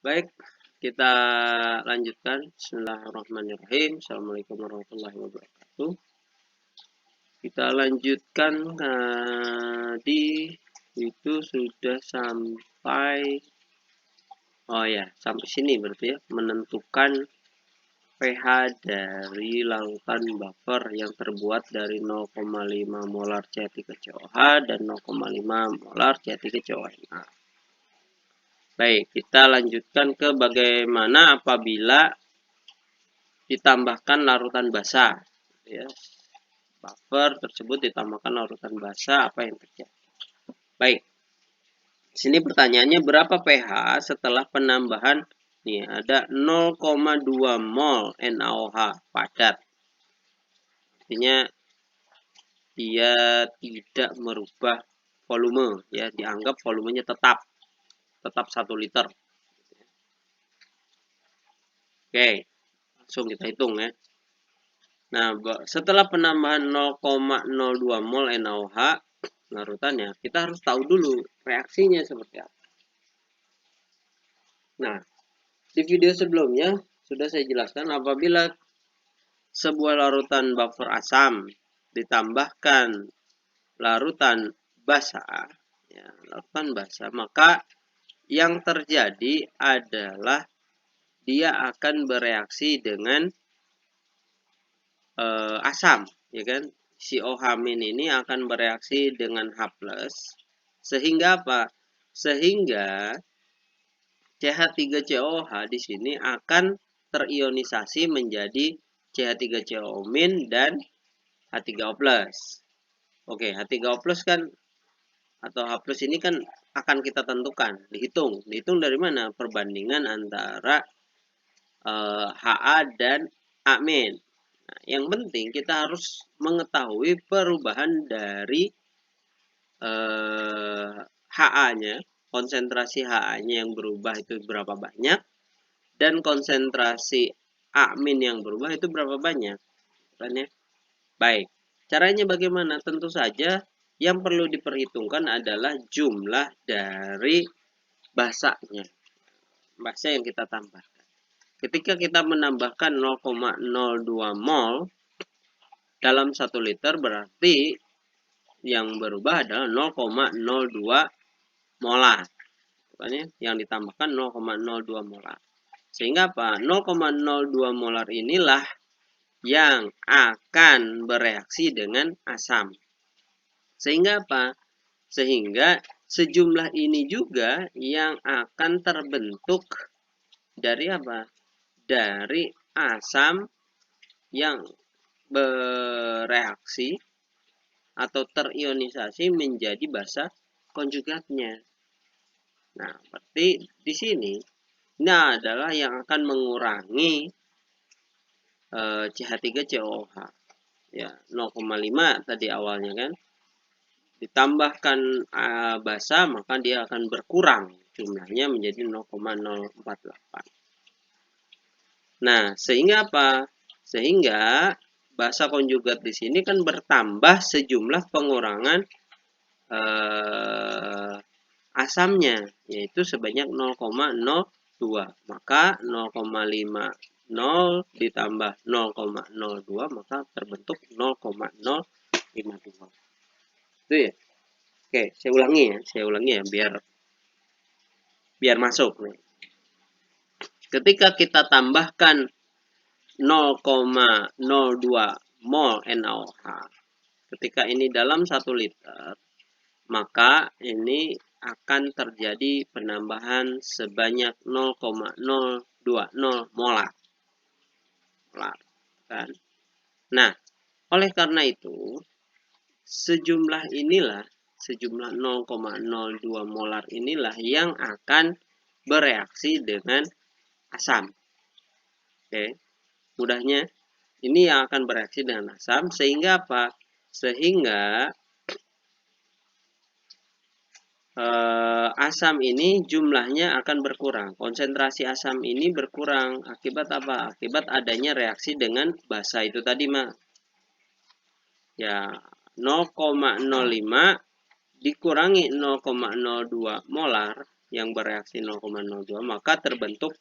Baik, kita lanjutkan. Bismillahirrahmanirrahim. Assalamualaikum warahmatullahi wabarakatuh. Kita lanjutkan tadi itu sudah sampai sampai sini berarti ya, menentukan pH dari larutan buffer yang terbuat dari 0,5 molar C3COH dan 0,5 molar C3CONA. Baik, kita lanjutkan ke bagaimana apabila ditambahkan larutan basa. Ya, buffer tersebut ditambahkan larutan basa, apa yang terjadi? Baik, sini pertanyaannya berapa pH setelah penambahan? Nih, ada 0,2 mol NaOH padat. Artinya dia tidak merubah volume, ya, dianggap volumenya tetap 1 liter. Oke, langsung kita hitung ya. Nah, setelah penambahan 0,02 mol NaOH larutannya, kita harus tahu dulu reaksinya seperti apa. Nah, di video sebelumnya sudah saya jelaskan apabila sebuah larutan buffer asam ditambahkan larutan basa, ya, maka yang terjadi adalah dia akan bereaksi dengan asam, ya kan? Si OH- ini akan bereaksi dengan H+, sehingga apa? Sehingga CH3COH di sini akan terionisasi menjadi CH3CO- dan H3O+. Oke, H3O+ kan atau H+ ini kan akan kita tentukan, dihitung dari mana? Perbandingan antara HA dan A-. Nah, yang penting kita harus mengetahui perubahan dari HA-nya, konsentrasi HA-nya yang berubah itu berapa banyak, dan konsentrasi A- yang berubah itu berapa banyak. Kan ya? Baik, caranya bagaimana? Tentu saja yang perlu diperhitungkan adalah jumlah dari basanya, basa yang kita tambahkan. Ketika kita menambahkan 0,02 mol dalam 1 liter, berarti yang berubah adalah 0,02 molar. Makanya yang ditambahkan 0,02 molar. Sehingga apa? 0,02 molar inilah yang akan bereaksi dengan asam. Sehingga apa? Sehingga sejumlah ini juga yang akan terbentuk dari apa? Dari asam yang bereaksi atau terionisasi menjadi basa konjugatnya. Nah, berarti di sini ini adalah yang akan mengurangi CH3COH. Ya, 0,5 tadi awalnya kan. Ditambahkan basa, maka dia akan berkurang jumlahnya menjadi 0,048. Nah, sehingga apa? Sehingga basa konjugat di sini kan bertambah sejumlah pengurangan asamnya, yaitu sebanyak 0,02. Maka 0,50 ditambah 0,02 maka terbentuk 0,052. Itu ya. Oke, saya ulangi ya biar masuk nih. Ketika kita tambahkan 0,02 mol NaOH, ketika ini dalam 1 liter, maka ini akan terjadi penambahan sebanyak 0,020 molar. Kan? Nah, oleh karena itu, sejumlah 0,02 molar inilah yang akan bereaksi dengan asam. Oke, mudahnya ini yang akan bereaksi dengan asam sehingga apa? Sehingga asam ini jumlahnya akan berkurang. Konsentrasi asam ini berkurang. Akibat apa? Akibat adanya reaksi dengan basa itu tadi, Mak. Ya, 0,05 dikurangi 0,02 molar, yang bereaksi 0,02, maka terbentuk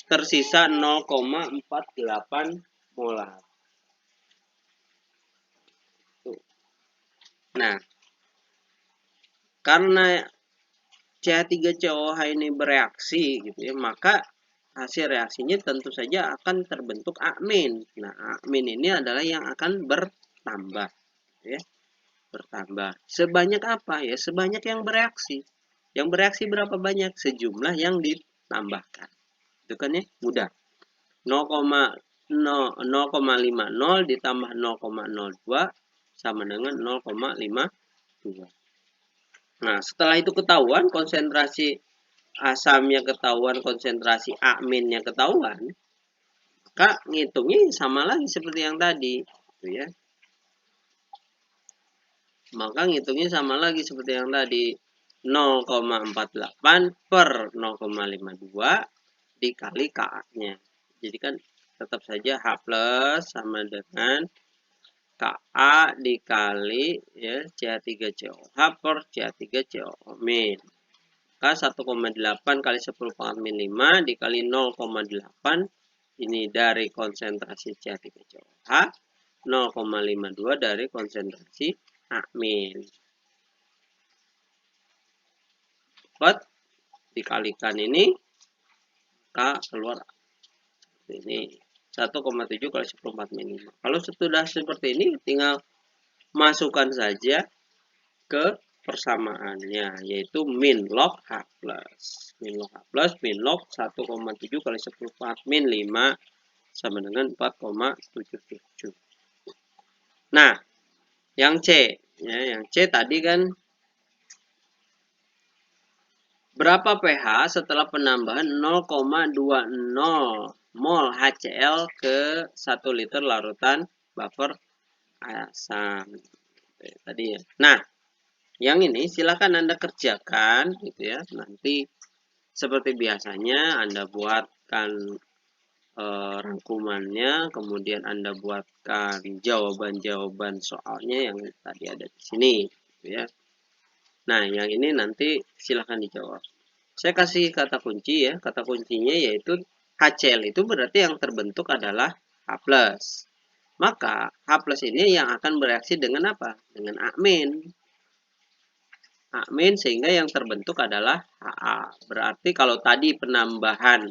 tersisa 0,48 molar. Nah, karena CH3COH ini bereaksi gitu ya, maka hasil reaksinya tentu saja akan terbentuk amin. Nah, amin ini adalah yang akan bertambah ya. Bertambah. Sebanyak apa ya? Sebanyak yang bereaksi. Yang bereaksi berapa banyak? Sejumlah yang ditambahkan. Itu kan ya, mudah. 0,50 ditambah 0,02 sama dengan 0,52. Nah, setelah itu ketahuan konsentrasi asamnya ketahuan, konsentrasi aminnya ketahuan, maka ngitungnya sama lagi seperti yang tadi, gitu ya. Maka ngitungnya sama lagi seperti yang tadi, 0,48 per 0,52 dikali Ka-nya. Jadi kan tetap saja H plus sama dengan Ka dikali ya CH3COH per CH3COH min. Maka 1,8 kali 10 pangkat min 5 dikali 0,8 ini dari konsentrasi CH3COH, 0,52 dari konsentrasi amin. Dapat dikalikan ini K keluar ini 1,7 kali 10 min 5. Kalau sudah seperti ini tinggal masukkan saja ke persamaannya, yaitu min log H plus. Min log H plus, min log 1,7 kali 10 min 5 sama dengan 4,77. Nah, yang C, ya, yang C tadi kan berapa pH setelah penambahan 0,20 mol HCl ke 1 liter larutan buffer asam. Tadi ya. Nah, yang ini silakan Anda kerjakan gitu ya. Nanti seperti biasanya Anda buatkan rangkumannya, kemudian Anda buatkan jawaban-jawaban soalnya yang tadi ada di sini gitu ya. Nah, yang ini nanti silahkan dijawab. Saya kasih kata kunci ya. Kata kuncinya yaitu HCl itu berarti yang terbentuk adalah H+. Maka H+ ini yang akan bereaksi dengan apa? Dengan amin. Amin sehingga yang terbentuk adalah Ha. Berarti kalau tadi penambahan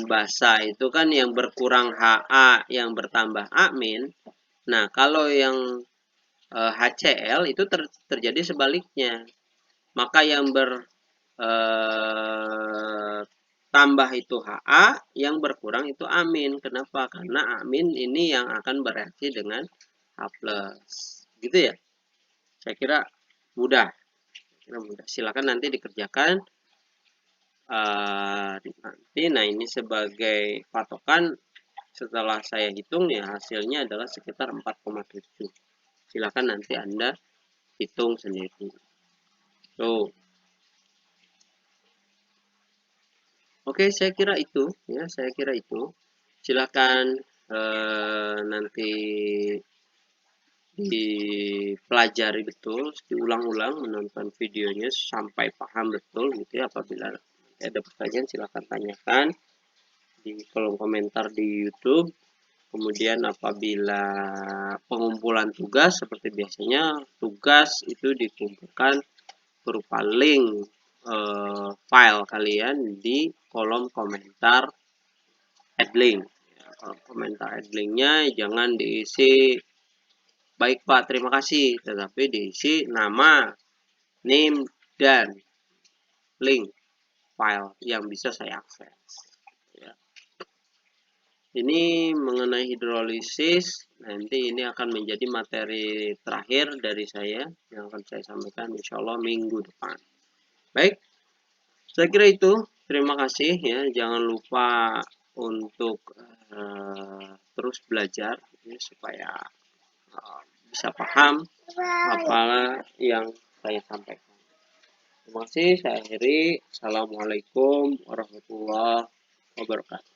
basa itu kan yang berkurang Ha, yang bertambah amin. Nah, kalau yang HCl itu terjadi sebaliknya. Maka yang bertambah itu Ha, yang berkurang itu amin. Kenapa? Karena amin ini yang akan bereaksi dengan H+. Gitu ya. Saya kira mudah. Silakan nanti dikerjakan. Nanti, nah ini sebagai patokan setelah saya hitung ya hasilnya adalah sekitar 4,7. Silakan nanti Anda hitung sendiri. Oke, saya kira itu ya, silakan nanti dipelajari betul, diulang-ulang menonton videonya sampai paham betul gitu ya. Apabila ada pertanyaan silakan tanyakan di kolom komentar di YouTube. Kemudian apabila pengumpulan tugas seperti biasanya, tugas itu dikumpulkan berupa link file kalian di kolom komentar add link. Kolom komentar add linknya jangan diisi baik Pak terima kasih, tetapi diisi nama, name, dan link file yang bisa saya akses. Ini mengenai hidrolisis, nanti ini akan menjadi materi terakhir dari saya yang akan saya sampaikan insya Allah minggu depan. Baik, saya kira itu. Terima kasih ya. Jangan lupa untuk terus belajar ya, supaya bisa paham apa yang saya sampaikan. Terima kasih. Saya akhiri. Assalamualaikum warahmatullahi wabarakatuh.